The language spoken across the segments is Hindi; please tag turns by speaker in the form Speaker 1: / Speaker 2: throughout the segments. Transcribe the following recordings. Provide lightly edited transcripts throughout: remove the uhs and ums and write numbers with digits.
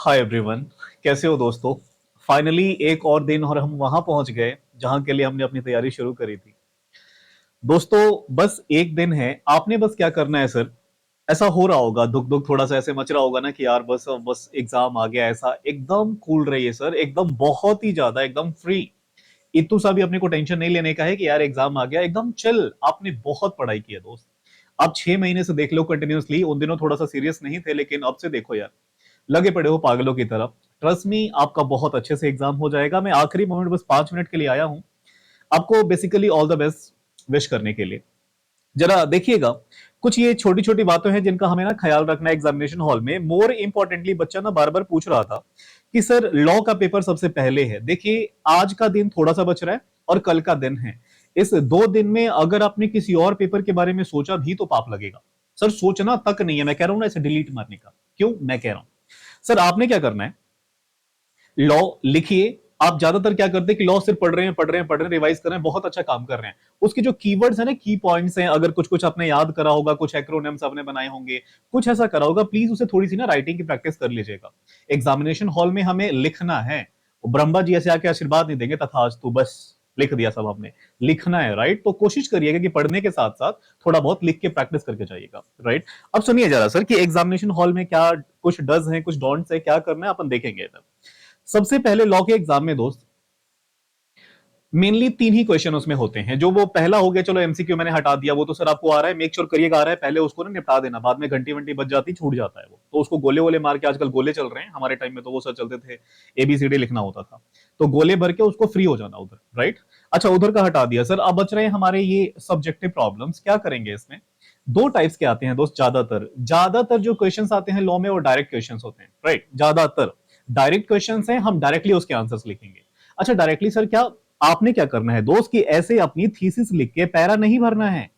Speaker 1: Hi everyone. कैसे हो दोस्तों। फाइनली एक और दिन और हम वहां पहुंच गए जहां के लिए हमने अपनी तैयारी शुरू करी थी। दोस्तों बस एक दिन है, आपने बस क्या करना है सर। ऐसा हो रहा होगा, दुख दुख थोड़ा सा ऐसे मच रहा होगा ना कि यार बस बस एग्जाम आ गया। ऐसा एकदम कूल रहिए सर, एकदम बहुत ही ज्यादा एकदम फ्री। इतू सा भी अपने को टेंशन नहीं लेने का है कि यार एग्जाम आ गया, एकदम चिल। आपने बहुत पढ़ाई की है दोस्त। आप 6 महीने से देख लो कंटिन्यूअसली, उन दिनों थोड़ा सा सीरियस नहीं थे लेकिन अब से देखो यार, लगे पड़े हो पागलों की तरफ। ट्रस्ट मी, आपका बहुत अच्छे से एग्जाम हो जाएगा। मैं आखिरी मोमेंट बस 5 मिनट के लिए आया हूं आपको basically all the best wish करने के लिए। जरा देखिएगा, कुछ ये छोटी छोटी बातें हैं जिनका हमें ना ख्याल रखना है एग्जामिनेशन हॉल में। मोर इंपॉर्टेंटली बच्चा ना बार बार पूछ रहा था कि सर लॉ का पेपर सबसे पहले है। देखिए आज का दिन थोड़ा सा बच रहा है और कल का दिन है। इस 2 दिन में अगर आपने किसी और पेपर के बारे में सोचा भी तो पाप लगेगा। सर सोचना तक नहीं है, मैं कह रहा हूं ना इसे डिलीट मारने का। क्यों मैं कह रहा हूं, सर आपने क्या करना है, लॉ लिखिए। आप ज्यादातर क्या करते हैं कि लॉ सिर्फ पढ़ रहे हैं पढ़ रहे हैं पढ़ रहे हैं, रिवाइज कर रहे हैं, बहुत अच्छा काम कर रहे हैं। उसके जो कीवर्ड्स हैं ना, की पॉइंट्स हैं, अगर कुछ कुछ आपने याद करा होगा, कुछ एक्रोनिम्स आपने बनाए होंगे, कुछ ऐसा करा होगा, प्लीज उसे थोड़ी सी ना राइटिंग की प्रैक्टिस कर लीजिएगा। एग्जामिनेशन हॉल में हमें लिखना है। ब्रह्मा जी ऐसे आके आशीर्वाद नहीं देंगे तथास्तु बस लिख दिया सब हमने। लिखना है, राइट। तो कोशिश करिएगा कि पढ़ने के साथ साथ थोड़ा बहुत लिख के प्रैक्टिस करके जाइएगा, राइट। अब सुनिए जरा सर कि एग्जामिनेशन हॉल में क्या कुछ डज है, कुछ डोंट्स है, क्या करना है अपन देखेंगे इधर। सबसे पहले लॉ के एग्जाम में दोस्त मेनली 3 ही क्वेश्चन उसमें होते हैं। जो वो पहला हो गया, चलो एमसीक्यू मैंने हटा दिया, वो तो सर आपको आ रहा है, मेक श्योर करिएगा आ रहा है, पहले उसको ना निपटा देना, बाद में घंटी वंटी बच जाती छूट जाता है वो तो। उसको गोले वोले मार के, आजकल गोले चल रहे हैं, हमारे टाइम में तो वो सर चलते थे, एबीसीडी लिखना होता था, तो गोले भर के उसको फ्री हो जाना उधर, राइट। अच्छा उधर का हटा दिया सर, अब बच रहे हैं हमारे ये सब्जेक्टिव प्रॉब्लम्स। क्या करेंगे इसमें, 2 टाइप्स के आते हैं दोस्त। ज्यादातर ज्यादातर जो क्वेश्चंस आते हैं लॉ में वो डायरेक्ट क्वेश्चंस होते हैं, राइट। ज्यादातर डायरेक्ट क्वेश्चंस हैं, हम डायरेक्टली उसके आंसर्स लिखेंगे। अच्छा डायरेक्टली सर क्या, आपने क्या करना है दोस्त कि ऐसे अपनी थीसिस लिख के पैरा नहीं भरना है।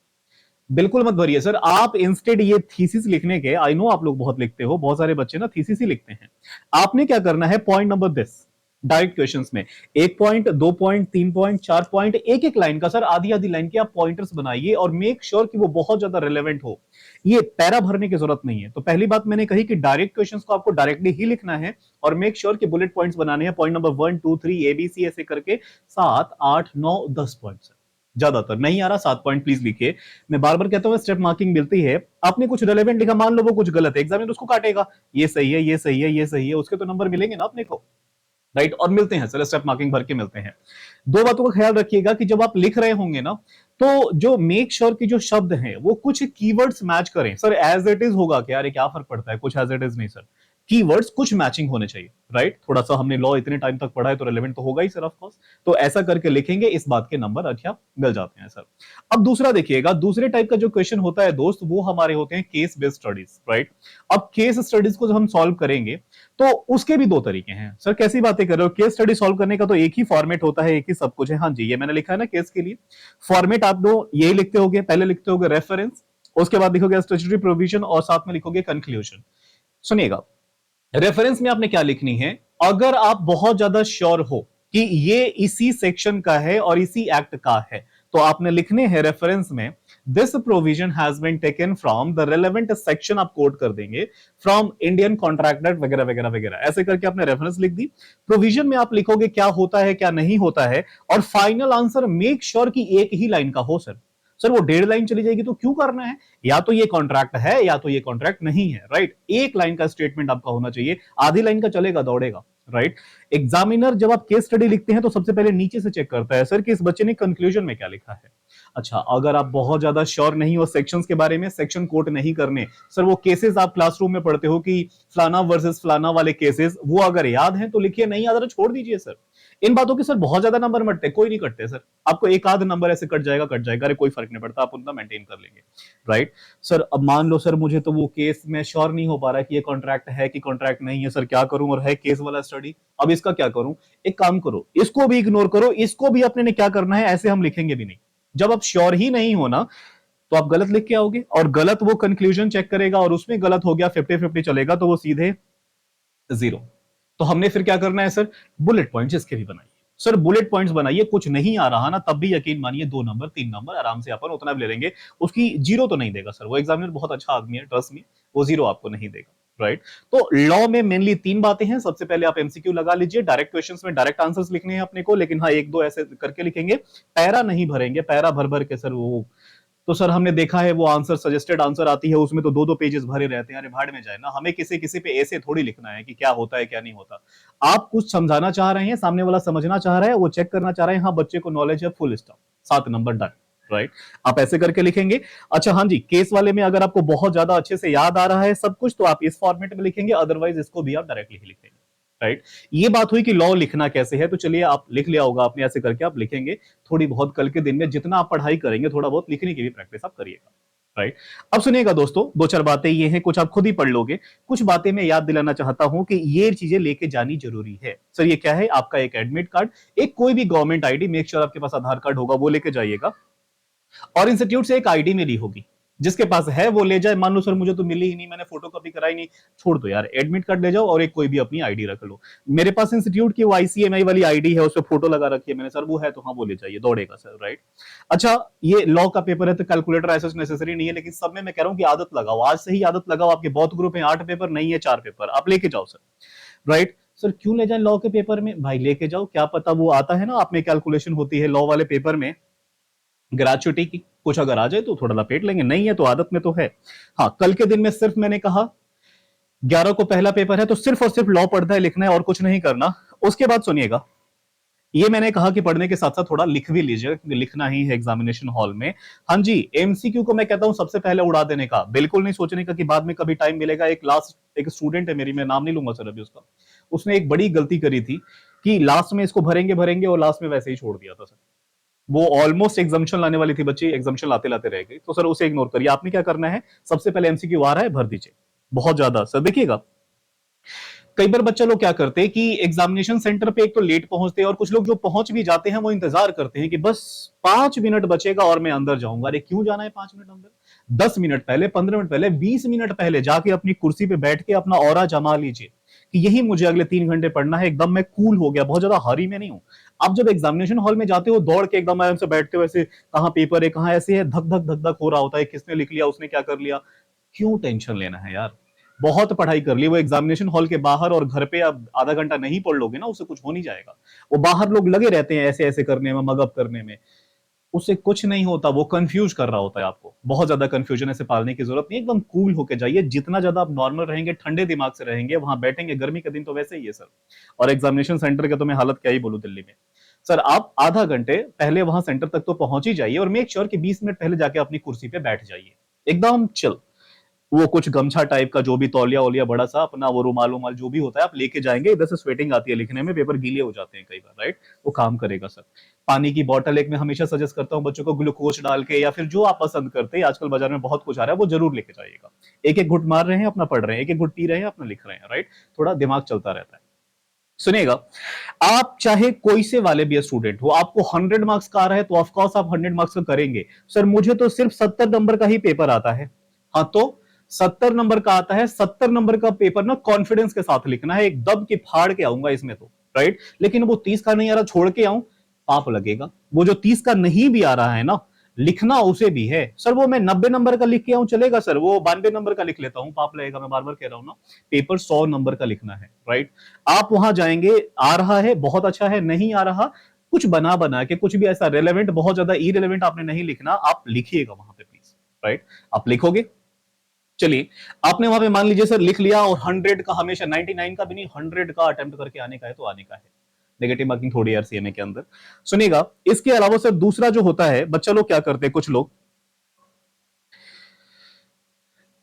Speaker 1: बिल्कुल मत भरिए सर, आप इंस्टेड ये थीसिस लिखने के, आई नो आप लोग बहुत लिखते हो, बहुत सारे बच्चे ना थीसिस ही लिखते हैं। आपने क्या करना है, point number this, direct questions में 1 पॉइंट 2 पॉइंट 3 पॉइंट 4 पॉइंट, एक एक लाइन का सर, आधी आधी लाइन के आप पॉइंटर्स बनाइए और मेक श्योर कि वो बहुत ज्यादा रिलेवेंट हो। ये पैरा भरने की जरूरत नहीं है। तो पहली बात मैंने कही कि डायरेक्ट क्वेश्चंस को आपको डायरेक्टली ही लिखना है और मेक श्योर कि बुलेट पॉइंट्स बनाने हैं, पॉइंट नंबर 1 2 3 ABC ऐसे करके 7 8 9 10 पॉइंट। ज्यादातर नहीं आ रहा 7 पॉइंट प्लीज लिखिए। मैं बार बार कहता हूं स्टेप मार्किंग मिलती है, आपने कुछ रेलेवेंट लिखा, मान लो वो कुछ गलत है, एग्जामिनर उसको काटेगा, ये सही है ये सही है ये सही है, उसके तो नंबर मिलेंगे ना अपने को, राइट। और मिलते हैं सर, स्टेप मार्किंग भर के मिलते हैं। 2 बातों का ख्याल रखिएगा कि जब आप लिख रहे होंगे ना, तो जो मेक श्योर की जो शब्द हैं वो कुछ कीवर्ड्स मैच करें। सर एज इट इज होगा क्या, अरे क्या फर्क पड़ता है, कुछ एज इट इज नहीं सर, कीवर्ड्स कुछ मैचिंग होने चाहिए, राइट। थोड़ा सा हमने लॉ इतने टाइम तक पढ़ा है तो रेलेवेंट तो होगा ही सर ऑफ कोर्स। तो ऐसा करके लिखेंगे, इस बात के नंबर अच्छा मिल जाते हैं सर। अब दूसरा देखिएगा, दूसरे टाइप का जो क्वेश्चन होता है दोस्त, वो हमारे होते हैं केस बेस्ड स्टडीज, राइट। अब केस स्टडीज को जब हम सॉल्व करेंगे तो उसके भी 2 तरीके हैं। सर कैसी बातें कर रहे हो, केस स्टडी सॉल्व करने का तो एक ही फॉर्मेट होता है, एक ही सब कुछ है। हाँ जी, ये मैंने लिखा है ना केस के लिए। फॉर्मेट आप दो यही लिखते होगे, पहले लिखते होगे रेफरेंस, उसके बाद लिखोगे स्टैट्यूटरी प्रोविजन और साथ में लिखोगे कंक्लूजन। सुनिएगा, रेफरेंस में आपने क्या लिखनी है, अगर आप बहुत ज्यादा श्योर हो कि ये इसी सेक्शन का है और इसी एक्ट का है, तो आपने लिखने हैं रेफरेंस में this provision has been taken from the relevant section, आप कोट कर देंगे फ्रॉम इंडियन कॉन्ट्रैक्ट एक्ट वगैरह वगैरह वगैरह, ऐसे करके आपने रेफरेंस लिख दी। प्रोविजन में आप लिखोगे क्या होता है क्या नहीं होता है, और फाइनल आंसर मेक श्योर कि एक ही लाइन का हो सर। सर वो 1.5 लाइन चली जाएगी तो क्यों करना है, या तो ये कॉन्ट्रैक्ट है या तो ये कॉन्ट्रैक्ट नहीं है, राइट। एक लाइन का स्टेटमेंट आपका होना चाहिए, आधी लाइन का चलेगा दौड़ेगा, राइट। एग्जामिनर जब आप केस स्टडी लिखते हैं तो सबसे पहले नीचे से चेक करता है सर कि इस बच्चे ने कंक्लूजन में क्या लिखा है। अच्छा अगर आप बहुत ज्यादा श्योर नहीं हो सेक्शंस के बारे में, सेक्शन कोट नहीं करने, सर वो केसेस आप क्लासरूम में पढ़ते हो कि फलाना वर्सेस फलाना वाले केसेस, वो अगर याद हैं तो लिखिए, नहीं याद है छोड़ दीजिए सर। इन बातों के सर बहुत ज्यादा नंबर मटते, कोई नहीं कटते सर, आपको एक आध नंबर ऐसे कट जाएगा कट जाएगा, अरे कोई फर्क नहीं पड़ता, आप उतना मेंटेन कर लेंगे, राइट। सर अब मान लो सर मुझे तो वो केस में श्योर नहीं हो पा रहा कि ये कॉन्ट्रैक्ट है कि कॉन्ट्रैक्ट नहीं है, सर क्या करूं, और है केस वाला स्टडी, अब इसका क्या करूं। एक काम करो, इसको भी इग्नोर करो, इसको भी अपने ने क्या करना है, ऐसे हम लिखेंगे भी नहीं। जब आप श्योर ही नहीं हो ना, तो आप गलत लिख के आओगे और गलत वो कंक्लूजन चेक करेगा और उसमें गलत हो गया, 50-50 चलेगा तो वो सीधे जीरो। तो हमने फिर क्या करना है सर, बुलेट पॉइंट्स इसके भी बनाइए। सर बुलेट पॉइंट्स बनाइए, कुछ नहीं आ रहा ना तब भी यकीन मानिए 2 नंबर 3 नंबर आराम से अपन उतना भी ले लेंगे। उसकी जीरो तो नहीं देगा सर, वो एग्जामिनर बहुत अच्छा आदमी है, ट्रस्ट में, वो जीरो आपको नहीं देगा, राइट। तो लॉ में मेनली तीन बातें हैं। सबसे पहले आप एमसीक्यू लगा लीजिए, डायरेक्ट क्वेश्चंस में डायरेक्ट आंसर्स लिखने हैं अपने को, लेकिन हाँ एक दो ऐसे करके लिखेंगे, पैरा नहीं भरेंगे, पैरा भर भर के सर वो तो सर हमने देखा है वो आंसर सजेस्टेड आंसर आती है उसमें तो दो दो पेजेस भरे रहते हैं, अरे भाड़ में जाए ना, हमें किसी किसी पे ऐसे थोड़ी लिखना है कि क्या होता है क्या नहीं होता। आप कुछ समझाना चाह रहे हैं, सामने वाला समझना चाह रहा है, वो चेक करना चाह रहे हैं, हाँ बच्चे को नॉलेज है, full stop, 7 number done, right. आप ऐसे करके लिखेंगे। अच्छा हाँ जी, केस वाले में अगर आपको बहुत ज्यादा अच्छे से याद आ रहा है सब कुछ तो आप इस फॉर्मेट में लिखेंगे, अदरवाइज इसको भी आप डायरेक्टली ही लिखेंगे, राइट। ये बात हुई कि लॉ लिखना कैसे है, तो चलिए आप लिख लिया होगा आपने, ऐसे करके आप लिखेंगे। थोड़ी बहुत कल के दिन में जितना आप पढ़ाई करेंगे थोड़ा बहुत लिखने की भी प्रैक्टिस आप करिएगा, राइट। अब सुनिएगा दोस्तों, दो चार बातें ये हैं, कुछ आप खुद ही पढ़ लोगे, कुछ बातें मैं याद दिलाना चाहता हूं कि ये चीजें लेके जानी जरूरी है। सर ये क्या है, आपका एक एडमिट कार्ड, एक कोई भी गवर्नमेंट आईडी, मेक श्योर आपके पास आधार कार्ड होगा वो लेके जाइएगा, और इंस्टीट्यूट से एक आईडी मिली होगी, जिसके पास है वो ले जाए। मान लो सर मुझे तो मिली ही नहीं, मैंने फोटो कॉपी कराई नहीं, छोड़ दो यार, एडमिट कार्ड ले जाओ और एक कोई भी अपनी आईडी रख लो। मेरे पास इंस्टीट्यूट की वो आईसीएमआई वाली आईडी है, उस पर फोटो लगा रखी है मैंने, सर वो है तो हाँ वो ले जाइए, दौड़ेगा सर, राइट। अच्छा ये लॉ का पेपर है तो कैलकुलेटर ऐसा नेसेसरी नहीं है, लेकिन सब में मैं कह रहा हूं कि आदत लगाओ, आज से ही आदत लगाओ। आपके बहुत ग्रुप है, 8 पेपर नहीं है, 4 पेपर आप लेके जाओ सर, राइट। सर क्यों ले जाए लॉ के पेपर में, भाई लेके जाओ, क्या पता वो आता है ना, आप में कैलकुलेशन होती है लॉ वाले पेपर में ग्रेचुइटी की, कुछ अगर आ जाए तो थोड़ा लपेट लेंगे, नहीं है तो आदत में तो है। हाँ कल के दिन में सिर्फ मैंने कहा 11 को पहला पेपर है तो सिर्फ और सिर्फ लॉ पढ़ना है, लिखना है और कुछ नहीं करना। उसके बाद सुनिएगा, ये मैंने कहा कि पढ़ने के साथ साथ थोड़ा लिख भी लीजिएगा क्योंकि लिखना ही है एग्जामिनेशन हॉल में। हाँ जी, एमसीक्यू को मैं कहता हूं सबसे पहले उड़ा देने का, बिल्कुल नहीं सोचने का कि बाद में कभी टाइम मिलेगा। एक स्टूडेंट है मेरी, मैं नाम नहीं लूंगा सर अभी उसका, उसने एक बड़ी गलती करी थी कि लास्ट में इसको भरेंगे भरेंगे और लास्ट में वैसे ही छोड़ दिया था सर। वो ऑलमोस्ट एग्जामिशन लाने वाली थी बच्ची, एग्जामिशन लाते लाते रह गई, तो सर उसे इग्नोर करिए। आपने क्या करना है, सबसे पहले एमसीक्यू आ रहा है भर दीजिए, बहुत ज्यादा सर देखिएगा। कई बार बच्चा लोग क्या करते हैं कि एग्जामिनेशन सेंटर पे एक तो लेट पहुंचते हैं, और कुछ लोग जो पहुंच भी जाते हैं वो इंतजार करते हैं कि बस 5 मिनट बचेगा और मैं अंदर जाऊंगा। अरे क्यों जाना है 5 मिनट अंदर, 10 मिनट पहले, 15 मिनट पहले, 20 मिनट पहले जाके अपनी कुर्सी पे बैठ के अपना ऑरा जमा लीजिए कि यही मुझे अगले 3 घंटे पढ़ना है, एकदम मैं कूल हो गया, बहुत ज्यादा हरी में नहीं हूं। आप जब एग्जामिनेशन हॉल में जाते हो दौड़ के एकदम आराम से बैठते हो, ऐसे कहां पेपर है कहां ऐसे है, धक धक धक धक हो रहा होता है, किसने लिख लिया उसने क्या कर लिया, क्यों टेंशन लेना है यार। बहुत पढ़ाई कर ली, वो एग्जामिनेशन हॉल के बाहर, और घर पे अब आधा घंटा नहीं पढ़ लोगे ना, उससे कुछ हो नहीं जाएगा। वो बाहर लोग लगे रहते हैं ऐसे ऐसे करने में, मगअप करने में, उससे कुछ नहीं होता, वो कंफ्यूज कर रहा होता है आपको। बहुत ज्यादा कंफ्यूजन ऐसे पालने की जरूरत नहीं, एकदम कूल होके जाइए। जितना ज्यादा आप नॉर्मल रहेंगे, ठंडे दिमाग से रहेंगे, वहां बैठेंगे, गर्मी के दिन तो वैसे ही है सर, और एग्जामिनेशन सेंटर का तो मैं हालत क्या ही बोलूं दिल्ली में। सर आप आधा घंटे पहले वहां सेंटर तक तो पहुंच ही जाइए, और मेक श्योर कि 20 मिनट पहले जाके अपनी कुर्सी पे बैठ जाइए, एकदम चिल। वो कुछ गमछा टाइप का जो भी तौलिया ओलिया बड़ा सा अपना, वो रुमाल उमाल जो भी होता है आप लेके जाएंगे, इधर से स्वेटिंग आती है लिखने में, पेपर गीले हो जाते हैं कई बार, राइट। वो काम करेगा सर। पानी की बोतल एक मैं हमेशा सजेस्ट करता हूँ बच्चों को, ग्लूकोज डाल के या फिर जो आप पसंद करते हैं, आजकल बाजार में बहुत कुछ आ रहा है, वो जरूर लेके जाइएगा। एक एक घुट मार रहे हैं अपना पढ़ रहे हैं, एक एक घुट पी रहे हैं अपना लिख रहे हैं, राइट। थोड़ा दिमाग चलता रहता है। सुनिएगा, आप चाहे कोई से वाले भी स्टूडेंट हो, आपको 100 मार्क्स का आ रहा है तो ऑफकोर्स आप 100 मार्क्स का करेंगे। सर मुझे तो सिर्फ 70 नंबर का ही पेपर आता है, हाँ तो 70 नंबर का आता है, 70 नंबर का पेपर ना कॉन्फिडेंस के साथ लिखना है, एक दब की फाड़ के आऊंगा इसमें तो, राइट। लेकिन वो 30 का नहीं आ रहा छोड़ के आऊं, पाप लगेगा। वो जो 30 का नहीं भी आ रहा है ना, लिखना उसे भी है सर, वो मैं 90 नंबर का लिख के आऊं चलेगा सर, वो 92 नंबर का लिख लेता हूं, पाप लगेगा, मैं बार बार कह रहा हूं ना। पेपर 100 नंबर का लिखना है, राइट। आप वहां जाएंगे, आ रहा है बहुत अच्छा है, नहीं आ रहा कुछ बना बना के, कुछ भी ऐसा रेलेवेंट, बहुत ज्यादा इरेलेवेंट आपने नहीं लिखना, आप लिखिएगा वहां पे प्लीज, राइट। आप लिखोगे, चलिए आपने वहां पे मान लीजिए सर लिख लिया, और 100 का, हमेशा 99 का भी नहीं, 100 का अटेम्प्ट करके आने का है तो आने का है, नेगेटिव मार्किंग थोड़ी यार सीएमए के अंदर। सुनिएगा, इसके अलावा सर दूसरा जो होता है, बच्चा लोग क्या करते हैं, कुछ लोग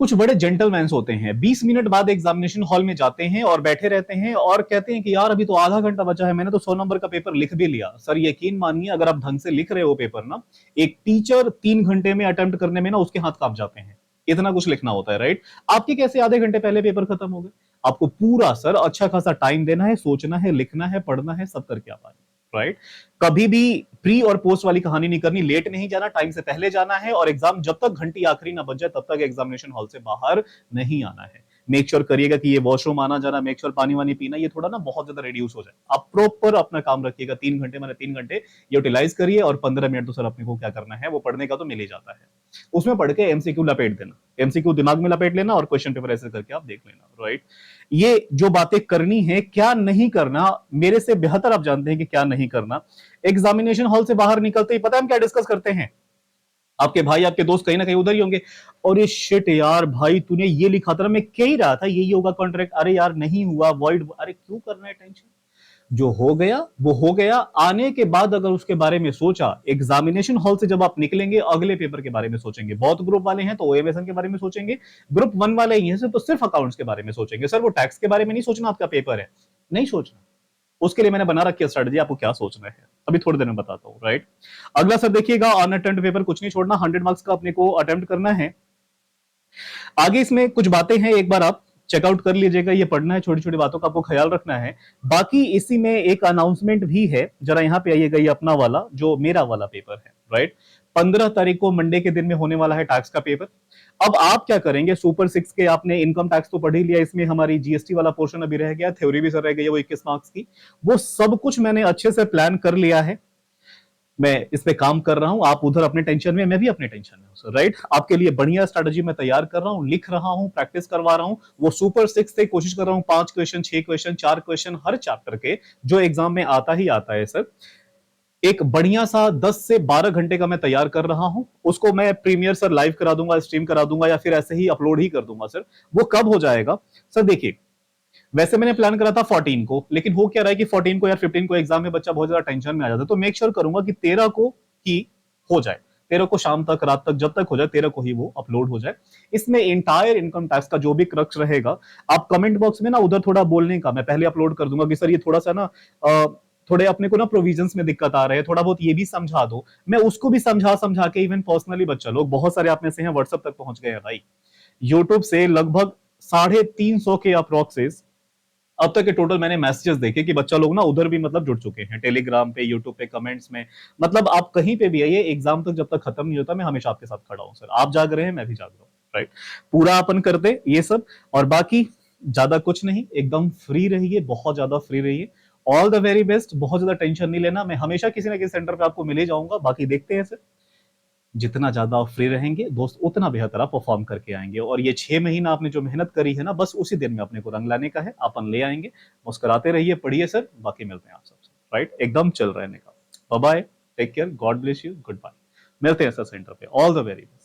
Speaker 1: कुछ बड़े जेंटलमैन होते हैं, 20 मिनट बाद एग्जामिनेशन हॉल में जाते हैं और बैठे रहते हैं और कहते हैं कि यार अभी तो आधा घंटा बचा है, मैंने तो 100 नंबर का पेपर लिख भी लिया। सर यकीन मानिए, अगर आप ढंग से लिख रहे हो पेपर ना, एक टीचर 3 घंटे में अटेम्प्ट करने में ना उसके हाथ कांप जाते हैं, इतना कुछ लिखना होता है, राइट। आपके कैसे आधे घंटे पहले पेपर खत्म हो गए। आपको पूरा सर अच्छा खासा टाइम देना है, सोचना है, लिखना है, पढ़ना है, सब करके आप आए, राइट। कभी भी प्री और पोस्ट वाली कहानी नहीं करनी, लेट नहीं जाना, टाइम से पहले जाना है, और एग्जाम जब तक घंटी आखिरी ना बज जाए तब तक एग्जामिनेशन हॉल से बाहर नहीं आना है। मेक श्योर करिएगा कि ये वॉशरूम आना जाना, मेक श्योर पानी वानी पीना, ये थोड़ा ना बहुत ज्यादा रिड्यूस हो जाए। आप प्रॉपर अपना काम रखिएगा, 3 घंटे मैंने 3 घंटे यूटिलाइज करिए, और 15 मिनट तो सर अपने को क्या करना है, वो पढ़ने का तो मिल ही जाता है। उसमें पढ़ के एमसीक्यू लपेट देना, एमसीक्यू दिमाग में लपेट लेना, और क्वेश्चन पेपर ऐसे करके आप देख लेना, राइट। ये जो बातें करनी है, क्या नहीं करना, मेरे से बेहतर आप जानते हैं कि क्या नहीं करना। एग्जामिनेशन हॉल से बाहर निकलते ही पता है हम क्या डिस्कस करते हैं, आपके भाई आपके दोस्त कहीं ना कहीं उधर ही होंगे, और ये शिट यार भाई तूने ये लिखा था ना, मैं कह ही रहा था यही होगा कॉन्ट्रैक्ट, अरे यार नहीं हुआ, वॉइड, अरे क्यों करना है टेंशन, जो हो गया वो हो गया। आने के बाद अगर उसके बारे में सोचा, एग्जामिनेशन हॉल से जब आप निकलेंगे अगले पेपर के बारे में सोचेंगे। बहुत ग्रुप वाले हैं तो ओएमएसएन के बारे में सोचेंगे, ग्रुप 1 वाले ही हैं तो सिर्फ अकाउंट्स के बारे में सोचेंगे। सर वो टैक्स के बारे में नहीं सोचना, आपका पेपर है, नहीं सोचना। उसके लिए मैंने बना रखी है स्ट्रेटजी, आपको क्या सोचना है अभी थोड़ी देर में बताता हूं, राइट। अगला सर देखिएगा, अनअटेम्प्ट पेपर कुछ नहीं छोड़ना, 100 मार्क्स का अपने को अटेम्प्ट करना है। आगे इसमें कुछ बातें हैं, एक बार आप चेकआउट कर लीजिएगा, ये पढ़ना है, छोटी छोटी बातों का आपको ख्याल रखना है। बाकी इसी में एक अनाउंसमेंट भी है, जरा यहां पे आइएगा, ये अपना वाला जो मेरा वाला पेपर है, राइट। 15 तारीख को मंडे के दिन में होने वाला है टैक्स का पेपर। अब आप क्या करेंगे, सुपर 6 के आपने इनकम टैक्स तो पढ़ ही लिया, इसमें हमारी जीएसटी वाला पोर्शन अभी रह गया, थ्योरी भी सर रह गई है वो 21 मार्क्स की, वो सब कुछ मैंने अच्छे से प्लान कर लिया है, मैं इस पे काम कर रहा हूं। आप उधर अपने टेंशन में, मैं भी अपने टेंशन में हूं, राइट। आपके लिए बढ़िया स्ट्रेटजी मैं तैयार कर रहा हूं, लिख रहा हूं, प्रैक्टिस करवा रहा हूं। वो सुपर 6 से कोशिश कर रहा हूं 5 क्वेश्चन, 6 क्वेश्चन, 4 क्वेश्चन हर चैप्टर के, जो एग्जाम में आता ही आता है सर। एक बढ़िया सा 10 से 12 घंटे का मैं तैयार कर रहा हूं, उसको मैं प्रीमियर सर लाइव करा दूंगा, स्ट्रीम करा दूंगा, या फिर ऐसे ही अपलोड ही कर दूंगा सर। वो कब हो जाएगा सर, देखिए वैसे मैंने प्लान करा था 14 को, लेकिन हो क्या रहा है कि 14 को या 15 को एग्जाम में बच्चा बहुत ज्यादा टेंशन में आ जाता है, तो मेक श्योर करूंगा कि 13 को ही हो जाए, 13 को शाम तक, रात तक, जब तक हो जाए 13 को ही वो अपलोड हो जाए। इसमें इंटायर इनकम टैक्स का जो भी क्रक्स रहेगा, आप कमेंट बॉक्स में ना उधर थोड़ा बोलने का, मैं पहले अपलोड कर दूंगा कि सर ये थोड़ा सा ना थोड़े अपने को ना प्रोविजंस में दिक्कत आ रहे हैं, थोड़ा बहुत ये भी समझा दो। मैं उसको भी समझा समझा के, इवन पर्सनली बच्चा लोग बहुत सारे आप में से हैं व्हाट्सएप तक पहुंच गए हैं भाई, यूट्यूब से लगभग 350 के अप्रोक्सेस अब तक के टोटल मैंने मैसेजेस देखे कि बच्चा लोग ना उधर भी मतलब जुड़ चुके हैं, टेलीग्राम पे, यूट्यूब पे, कमेंट्स में। मतलब आप कहीं पे भी आइए, एग्जाम तक जब तक खत्म नहीं होता, मैं हमेशा आपके साथ खड़ा हूं सर। आप जाग रहे हैं, मैं भी जाग रहा हूँ, राइट। पूरा अपन करते ये सब, और बाकी ज्यादा कुछ नहीं, एकदम फ्री रहिए, बहुत ज्यादा फ्री रहिए। ऑल द वेरी बेस्ट, बहुत ज्यादा टेंशन नहीं लेना, मैं हमेशा किसी ना किसी सेंटर पे आपको मिल ही जाऊंगा। बाकी देखते हैं सर, जितना ज्यादा आप फ्री रहेंगे दोस्त, उतना बेहतर आप परफॉर्म करके आएंगे। और ये 6 महीना आपने जो मेहनत करी है ना, बस उसी दिन में अपने को रंग लाने का है, अपन ले आएंगे। मुस्कुराते रहिए, पढ़िए सर, बाकी मिलते हैं आप सबसे, राइट, एकदम चल रहने का। Bye bye, take care, God bless you, good bye. मिलते हैं सर सेंटर पे, ऑल द वेरी बेस्ट।